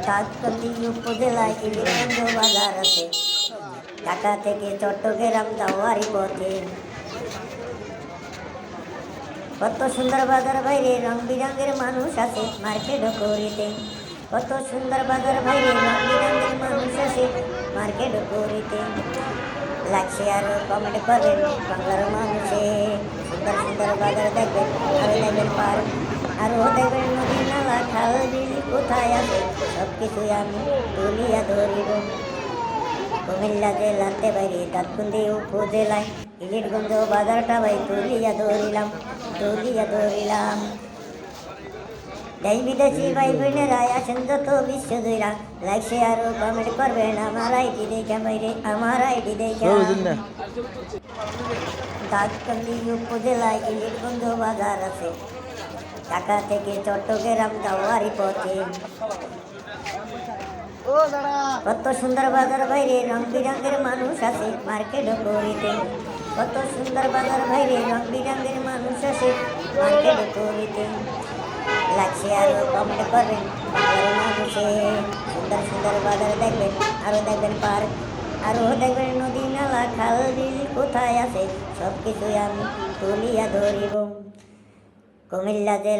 দাউদকান্দি উপজেলায় ইলিশগঞ্জ বাজার আছে। ঢাকা থেকে চট্টগ্রাম যাওয়ারই পথে। কত সুন্দর বাজার বাইরে রং বিরঙের মানুষ আছে মার্কেট করিতে। কত সুন্দর বাজার বাইরে রং বিরঙের মানুষ আছে মার্কেট করিতে। লাইক শেয়ার কমেন্ট করবেন বাংলার মানুষে। সুন্দর সুন্দর বাজার দেখবেন আরো দেখবেন পার্ক, আরো দেখবেন নদী নালা খাল বিল কোথায় আছে সব কিছুই আমি তুলিয়া ধরিব। কুমিল্লা জেলাতে বাইরে দাউদকান্দি উপজেলায় ইলিশগঞ্জ বাজারটা ভাই তুলিয়া ধরিলাম। দেশ বিদেশি ভাই বোনেরা আসেন যত বিশ্ব জুইরা। লাইক শেয়ার ও কমেন্ট করবেন আমার আইডি দেখা বাইরে, আমার আইডি দেখা। দাউদকান্দি উপজেলায় ইলিশগঞ্জ বাজার আছে। ঢাকা থেকে চট্টগ্রাম যাওয়ারই পথে। কত সুন্দর বাজার বাইরে রং বিরঙের মানুষ আছে মার্কেট করিতে। কত সুন্দর বাজার বাইরে রং বিরঙের মানুষ আছে মার্কেট করিতে। লাইক শেয়ার ও কমেন্ট করবেন বাংলার মানুষে। সুন্দর সুন্দর বাজার দেখবেন আরো দেখবেন পার্ক, আরো দেখবেন নদী নালা খাল বিল কোথায় আছে সব কিছুই আমি তুলিয়া ধরিব। কুমিল্লা জেলা